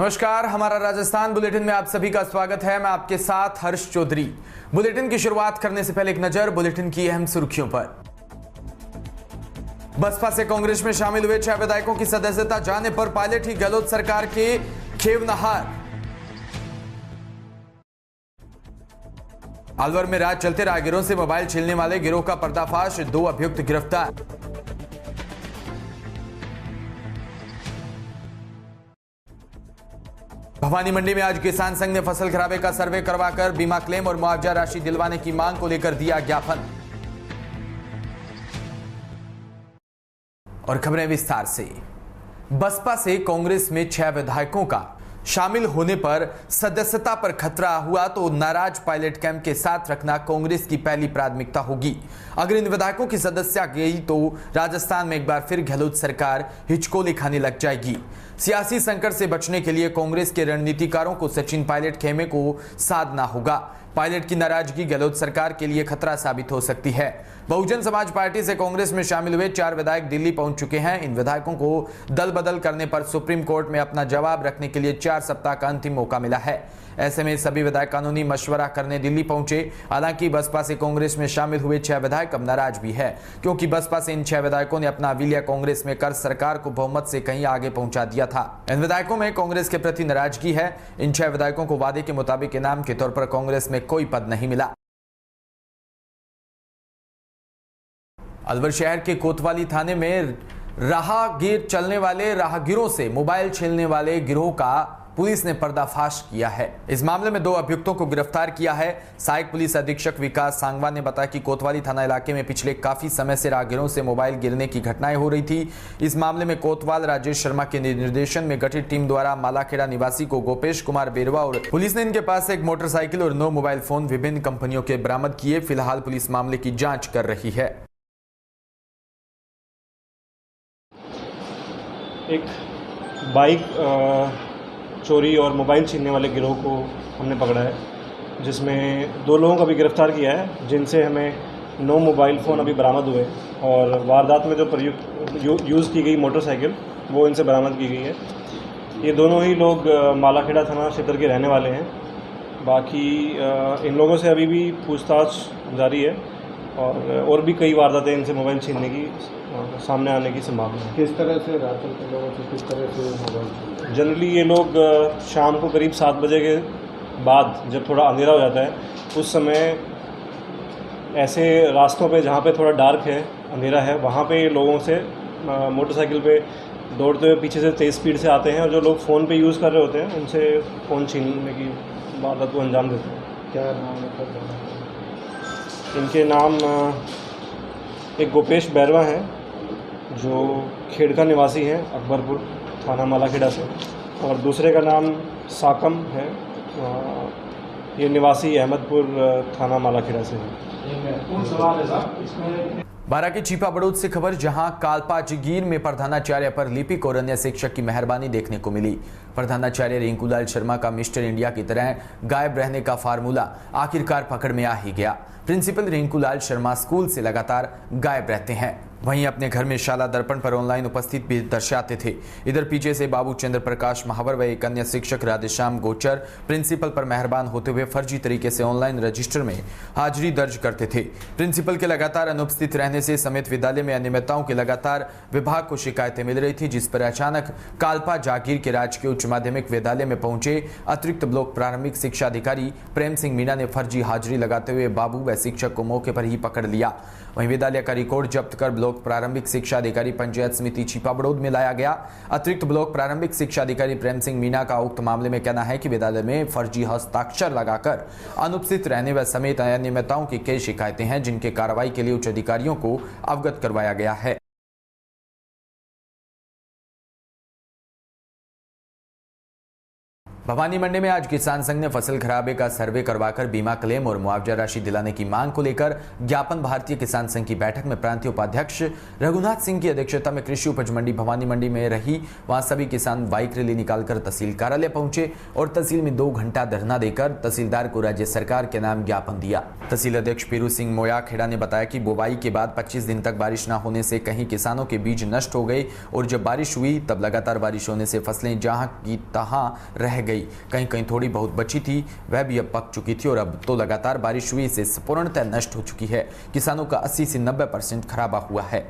नमस्कार, हमारा राजस्थान बुलेटिन में आप सभी का स्वागत है। मैं आपके साथ हर्ष चौधरी। बुलेटिन की शुरुआत करने से पहले एक नजर बुलेटिन की अहम सुर्खियों पर। बसपा से कांग्रेस में शामिल हुए 6 विधायकों की सदस्यता जाने पर पायलट ही गहलोत सरकार के खेवनहार। अलवर में रात चलते राहगीरों से मोबाइल छीनने वाले गिरोह का पर्दाफाश, 2 अभियुक्त गिरफ्तार। भवानी मंडी में आज किसान संघ ने फसल खराबे का सर्वे करवाकर बीमा क्लेम और मुआवजा राशि दिलवाने की मांग को लेकर दिया ज्ञापन। और खबरें विस्तार से। बसपा से कांग्रेस में 6 विधायकों का शामिल होने पर सदस्यता पर खतरा हुआ तो नाराज पायलट कैंप के साथ रखना कांग्रेस की पहली प्राथमिकता होगी। अगर इन विधायकों की सदस्यता गई तो राजस्थान में एक बार फिर गहलोत सरकार हिचकोले खाने लग जाएगी। सियासी संकट से बचने के लिए कांग्रेस के रणनीतिकारों को सचिन पायलट खेमे को साधना होगा। पायलट की नाराजगी गहलोत सरकार के लिए खतरा साबित हो सकती है। बहुजन समाज पार्टी से कांग्रेस में शामिल हुए 4 विधायक दिल्ली पहुंच चुके हैं। इन विधायकों को दल बदल करने पर सुप्रीम कोर्ट में अपना जवाब रखने के लिए 4 सप्ताह का अंतिम मौका मिला है। ऐसे में सभी विधायक कानूनी मशवरा करने दिल्ली पहुंचे। हालांकि बसपा से कांग्रेस में शामिल हुए 6 विधायक अब नाराज भी है, क्योंकि बसपा से इन 6 विधायकों ने अपना विलय कांग्रेस में कर सरकार को बहुमत से कहीं आगे पहुंचा दिया था। इन विधायकों में कांग्रेस के प्रति नाराजगी है। इन 6 विधायकों को वादे के मुताबिक इनाम के तौर पर कांग्रेस में कोई पद नहीं मिला। अलवर शहर के कोतवाली थाने में राहगीर चलने वाले राहगीरों से मोबाइल छीनने वाले गिरोह का पुलिस ने पर्दाफाश किया है। इस मामले में 2 अभियुक्तों को गिरफ्तार किया है। सहायक पुलिस अधीक्षक विकास सांगवान ने बताया कि कोतवाली थाना इलाके में पिछले काफी समय से राहगीरों से मोबाइल गिरने की घटनाएं हो रही थी। इस मामले में कोतवाल राजेश शर्मा के निर्देशन में गठित टीम द्वारा मालाखेड़ा निवासी को गोपेश कुमार बेरवा और पुलिस ने इनके पास एक मोटरसाइकिल और 9 मोबाइल फोन विभिन्न कंपनियों के बरामद किए। फिलहाल पुलिस मामले की जाँच कर रही है। एक बाइक चोरी और मोबाइल छीनने वाले गिरोह को हमने पकड़ा है, जिसमें 2 लोगों को भी गिरफ्तार किया है, जिनसे हमें 9 मोबाइल फ़ोन अभी बरामद हुए और वारदात में जो प्रयुक्त यूज़ की गई मोटरसाइकिल वो इनसे बरामद की गई है। ये दोनों ही लोग मालाखेड़ा थाना क्षेत्र के रहने वाले हैं। बाकी इन लोगों से अभी भी पूछताछ जारी है और भी कई वारदातें इनसे मोबाइल छीनने की सामने आने की संभावना है। किस तरह से रातों के लोगों से किस तरह से मोबाइल? जनरली ये लोग शाम को करीब 7 बजे के बाद जब थोड़ा अंधेरा हो जाता है, उस समय ऐसे रास्तों पे जहाँ पे थोड़ा डार्क है, अंधेरा है, वहाँ पे लोगों से मोटरसाइकिल पे दौड़ते हुए पीछे से तेज़ स्पीड से आते हैं और जो लोग फ़ोन पे यूज़ कर रहे होते हैं उनसे फ़ोन छीनने की वारदात को अंजाम देते हैं। क्या नाम है? इनके नाम एक गोपेश बैरवा हैं जो खेड़का निवासी हैं, अकबरपुर थाना मालाखेड़ा से, और दूसरे का नाम साकम है, ये निवासी अहमदपुर थाना मालाखेड़ा से है। कौन सवाल है साहब इसमें? बारा के चीपा बड़ौद से खबर, जहां कालपा जगीर में प्रधानाचार्य पर लिपिक और अन्य शिक्षक की मेहरबानी देखने को मिली। प्रधानाचार्य रिंकूलाल शर्मा का मिस्टर इंडिया की तरह गायब रहने का फार्मूला आखिरकार पकड़ में आ ही गया। प्रिंसिपल रिंकूलाल शर्मा स्कूल से लगातार गायब रहते हैं, वहीं अपने घर में शाला दर्पण पर ऑनलाइन उपस्थित भी दर्शाते थे। इधर पीछे से बाबू चंद्र प्रकाश महावर व एक अन्य शिक्षक राधेश्याम गोचर प्रिंसिपल पर मेहरबान होते हुए फर्जी तरीके से ऑनलाइन रजिस्टर में हाजिरी दर्ज करते थे। प्रिंसिपल के लगातार अनुपस्थित रहने से समेत विद्यालय में अनियमितताओं की लगातार विभाग को शिकायतें मिल रही थी, जिस पर अचानक कालपा जागीर के राजकीय उच्च माध्यमिक विद्यालय में पहुंचे अतिरिक्त ब्लॉक प्रारंभिक शिक्षा अधिकारी प्रेम सिंह मीणा ने फर्जी हाजिरी लगाते हुए बाबू व शिक्षक को मौके पर ही पकड़ लिया। वहीं विद्यालय का रिकॉर्ड जब्त कर ब्लॉक प्रारंभिक शिक्षा अधिकारी पंचायत समिति चीपा बड़ौद में लाया गया। अतिरिक्त ब्लॉक प्रारंभिक शिक्षा अधिकारी प्रेम सिंह मीणा का उक्त मामले में कहना है कि विद्यालय में फर्जी हस्ताक्षर लगाकर अनुपस्थित रहने व समेत अनियमितताओं की कई शिकायतें हैं, जिनके कार्रवाई के लिए उच्च अधिकारियों को अवगत करवाया गया है। भवानी मंडी में आज किसान संघ ने फसल खराबे का सर्वे करवाकर बीमा क्लेम और मुआवजा राशि दिलाने की मांग को लेकर ज्ञापन भारतीय किसान संघ की बैठक में प्रांतीय उपाध्यक्ष रघुनाथ सिंह की अध्यक्षता में कृषि उपज मंडी भवानी मंडी में रही। वहां सभी किसान बाइक रैली निकालकर तहसील कार्यालय पहुंचे और तहसील में 2 घंटा धरना देकर तहसीलदार को राज्य सरकार के नाम ज्ञापन दिया। तहसील अध्यक्ष पीरू सिंह मोया खेड़ा ने बताया कि बुवाई के बाद 25 दिन तक बारिश न होने से कहीं किसानों के बीज नष्ट हो गए और जब बारिश हुई तब लगातार बारिश होने से फसलें जहां की तहां रह गई। कहीं कहीं थोड़ी बहुत बची थी, वह भी अब पक चुकी थी और अब तो लगातार बारिश हुई से पूर्णतः नष्ट हो चुकी है। किसानों का 80 से 90% खराबा हुआ है।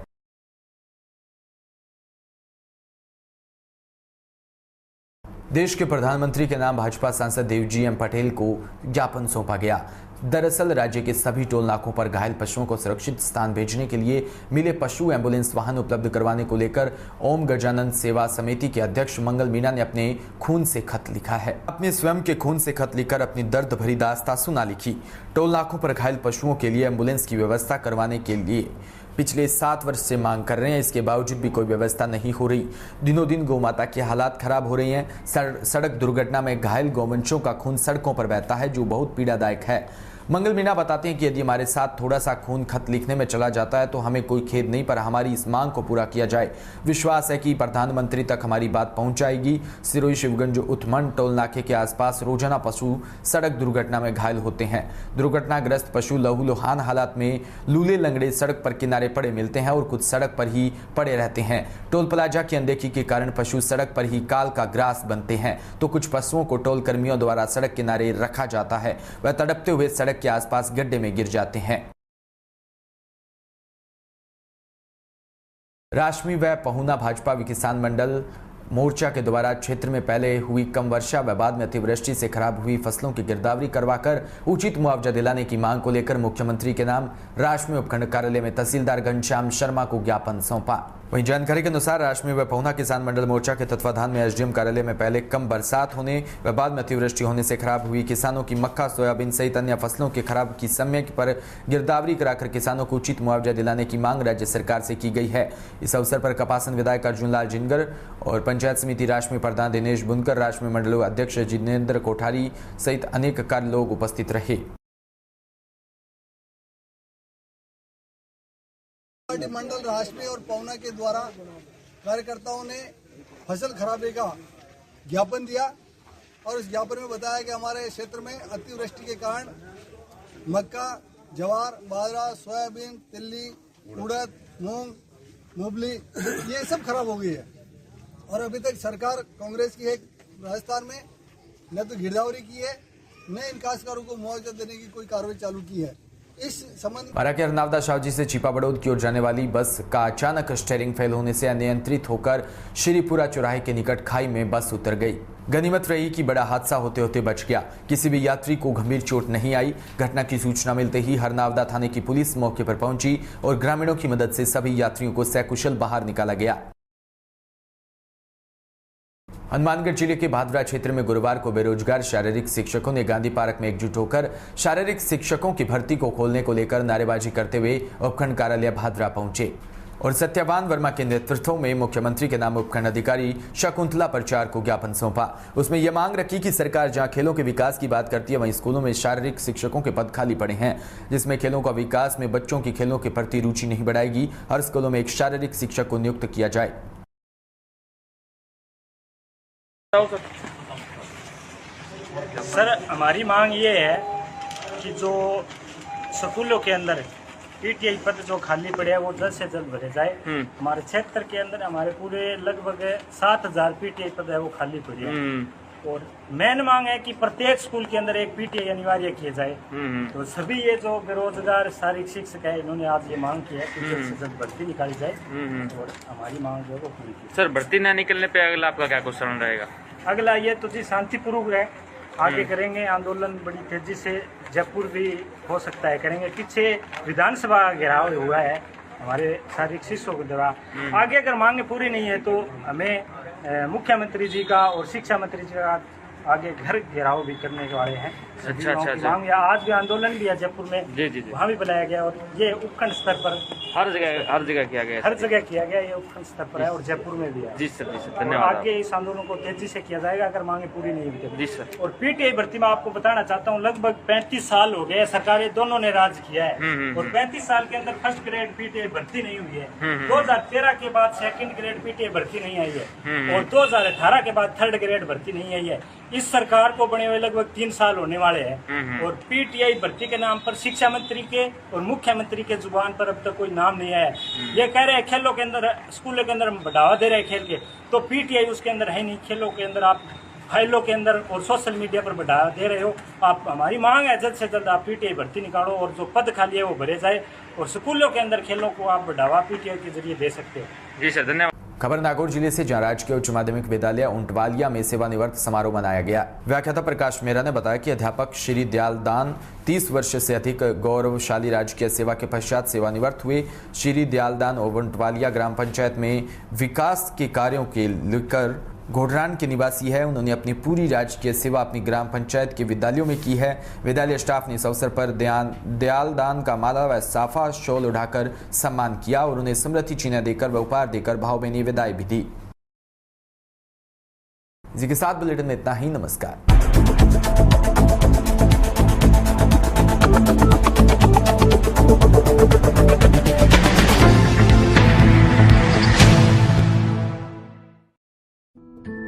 देश के प्रधानमंत्री के नाम भाजपा सांसद देवजी एम पटेल को ज्ञापन सौंपा गया। दरअसल राज्य के सभी टोल नाकों पर घायल पशुओं को सुरक्षित स्थान भेजने के लिए मिले पशु एम्बुलेंस वाहन उपलब्ध करवाने को लेकर ओम गजानन सेवा समिति के अध्यक्ष मंगल मीणा ने अपने खून से खत लिखा है। अपने स्वयं के खून से खत लिखकर अपनी दर्द भरी दास्तां सुना लिखी। टोल नाकों पर घायल पशुओं के लिए एम्बुलेंस की व्यवस्था करवाने के लिए पिछले 7 वर्ष से मांग कर रहे हैं, इसके बावजूद भी कोई व्यवस्था नहीं हो रही। दिनों दिन गौमाता की हालात खराब हो रही हैं। सड़क दुर्घटना में घायल गौवंशों का खून सड़कों पर बहता है, जो बहुत पीड़ादायक है। मंगल मीणा बताते हैं कि यदि हमारे साथ थोड़ा सा खून खत लिखने में चला जाता है तो हमें कोई खेद नहीं, पर हमारी इस मांग को पूरा किया जाए। विश्वास है कि प्रधानमंत्री तक हमारी बात पहुंच जाएगी। सिरोही शिवगंज उत्मंड टोल नाके के आसपास रोजाना पशु सड़क दुर्घटना में घायल होते हैं। दुर्घटनाग्रस्त पशु लहूलुहान हालात में लूले लंगड़े सड़क पर किनारे पड़े मिलते हैं और कुछ सड़क पर ही पड़े रहते हैं। टोल प्लाजा की अनदेखी के कारण पशु सड़क पर ही काल का ग्रास बनते हैं, तो कुछ पशुओं को टोल कर्मियों द्वारा सड़क किनारे रखा जाता है। वह तड़पते हुए सड़क के आसपास गड्ढे में गिर जाते हैं। राशमी व पहुना भाजपा किसान मंडल मोर्चा के द्वारा क्षेत्र में पहले हुई कम वर्षा व बाद में अतिवृष्टि से खराब हुई फसलों की गिरदावरी करवाकर उचित मुआवजा दिलाने की मांग को लेकर मुख्यमंत्री के नाम राशमी उपखंड कार्यालय में तहसीलदार घनश्याम शर्मा को ज्ञापन सौंपा। वहीं जानकारी के अनुसार राशमी व पहुना किसान मंडल मोर्चा के तत्वाधान में एसडीएम कार्यालय में पहले कम बरसात होने व बाद में अतिवृष्टि होने से खराब हुई किसानों की मक्का, सोयाबीन सहित अन्य फसलों के खराब की समय पर गिरदावरी कराकर किसानों को उचित मुआवजा दिलाने की मांग राज्य सरकार से की गई है। इस अवसर पर कपासन विधायक अर्जुन लाल जिनगर और पंचायत समिति राशमी प्रधान दिनेश बुनकर, राशमी मंडल अध्यक्ष जिनेन्द्र कोठारी सहित अनेक कार्य लोग उपस्थित रहे। मंडल राशमी और पहुना के द्वारा कार्यकर्ताओं ने फसल खराबे का ज्ञापन दिया और इस ज्ञापन में बताया कि हमारे क्षेत्र में अतिवृष्टि के कारण मक्का, जवार, बाजरा, सोयाबीन, तिल्ली, उड़द, मूंग, मूंगफली ये सब खराब हो गई है और अभी तक सरकार कांग्रेस की है राजस्थान में न तो गिरदावरी की है न इन काश्तकारों को मुआवजा देने की कोई कार्रवाई चालू की है। इस संबंध बारा के हरनावदा शाहजी से छिपा बड़ौद की ओर जाने वाली बस का अचानक स्टीयरिंग फेल होने से अनियंत्रित होकर श्रीपुरा चौराहे के निकट खाई में बस उतर गई। गनीमत रही कि बड़ा हादसा होते होते बच गया। किसी भी यात्री को गंभीर चोट नहीं आई। घटना की सूचना मिलते ही हरनावदा थाने की पुलिस मौके पर पहुंची और ग्रामीणों की मदद से सभी यात्रियों को सकुशल बाहर निकाला गया। हनुमानगढ़ जिले के भादरा क्षेत्र में गुरुवार को बेरोजगार शारीरिक शिक्षकों ने गांधी पार्क में एकजुट होकर शारीरिक शिक्षकों की भर्ती को खोलने को लेकर नारेबाजी करते हुए उपखंड कार्यालय भादरा पहुंचे और सत्यवान वर्मा के नेतृत्व में मुख्यमंत्री के नाम उपखंड अधिकारी शकुंतला प्रचार को ज्ञापन सौंपा। उसमें यह मांग रखी कि सरकार जहां खेलों के विकास की बात करती है वहीं स्कूलों में शारीरिक शिक्षकों के पद खाली पड़े हैं, जिसमें खेलों का विकास में बच्चों की खेलों के प्रति रुचि नहीं बढ़ाएगी। हर स्कूलों में एक शारीरिक शिक्षक को नियुक्त किया जाए। सर, हमारी मांग ये है कि जो स्कूलों के अंदर पीटीआई पद जो खाली पड़े हैं वो जल्द से जल्द भरे जाए। हमारे क्षेत्र के अंदर हमारे पूरे लगभग 7000 पीटीआई पद है वो खाली पड़े हैं और मेन मांग है कि प्रत्येक स्कूल के अंदर एक पीटीआई अनिवार्य किया जाए। तो सभी ये जो बेरोजगार शारीरिक शिक्षक है इन्होंने आज ये मांग की है कि जल्द से जल्द भर्ती निकाली जाए और हमारी मांग जो है वो पूरी की। सर, भर्ती ना निकलने पे अगला आपका क्या क्वेश्चन रहेगा? अगला ये तो जी शांतिपूर्वक है, आगे करेंगे आंदोलन बड़ी तेजी से। जयपुर भी हो सकता है करेंगे। पीछे विधानसभा घेराव हुआ है हमारे शारीरिक शिक्षकों के द्वारा। आगे अगर मांगे पूरी नहीं है तो हमें मुख्यमंत्री जी का और शिक्षा मंत्री जी का आगे घर घेराव भी करने वाले हैं। सभी अच्छा, गाँव की अच्छा। मांग है। आज भी आंदोलन भी है जयपुर में, जी जी जी, वहाँ भी बुलाया गया और ये उपखंड स्तर पर हर जगह किया गया है। हर जगह किया गया, ये उपखंड स्तर पर है और जयपुर में भी है। जी सर, जी सर, और धन्यवाद आगे इस आंदोलन को तेजी से किया जाएगा अगर मांगे पूरी नहीं होती। जी सर। और पीटीआई भर्ती में आपको बताना चाहता हूँ, लगभग 35 साल हो गए सरकारें दोनों ने राज किया है और 35 साल के अंदर फर्स्ट ग्रेड पीटीआई भर्ती नहीं हुई है। 2013 के बाद सेकंड ग्रेड पीटीआई भर्ती नहीं आई है और 2018 के बाद थर्ड ग्रेड भर्ती नहीं आई है। इस सरकार को बने हुए लगभग 3 साल होने वाले हैं और पीटीआई भर्ती के नाम पर शिक्षा मंत्री के और मुख्यमंत्री के जुबान पर अब तक कोई नाम नहीं आया है। ये कह रहे हैं खेलों के अंदर, स्कूलों के अंदर बढ़ावा दे रहे हैं खेल के, तो पीटीआई उसके अंदर है नहीं। खेलों के अंदर आप फाइलों के अंदर और सोशल मीडिया पर बढ़ावा दे रहे हो। आप, हमारी मांग है जल्द से जल्द आप पीटीआई भर्ती निकालो और जो पद खाली है वो भरे जाए और स्कूलों के अंदर खेलों को आप बढ़ावा पीटीआई के जरिए दे सकते हो। जी सर, धन्यवाद। खबर नागौर जिले से, जहां राजकीय उच्च माध्यमिक विद्यालय ऊंटवालिया में सेवानिवृत्त समारोह मनाया गया। व्याख्याता प्रकाश मेहरा ने बताया कि अध्यापक श्री दयालदान 30 वर्ष से अधिक गौरवशाली राजकीय सेवा के पश्चात सेवानिवृत्त हुए। श्री दयालदान ऊंटवालिया ग्राम पंचायत में विकास के कार्यों के लेकर घोड़रान के निवासी है। उन्होंने अपनी पूरी राजकीय सेवा अपनी ग्राम पंचायत के विद्यालयों में की है। विद्यालय स्टाफ ने इस अवसर पर दयालदान का माला व साफा शॉल उठाकर सम्मान किया और उन्हें स्मृति चिन्ह देकर व उपहार देकर भावभीनी विदाई भी दी। इसी के साथ बुलेटिन में इतना ही। नमस्कार।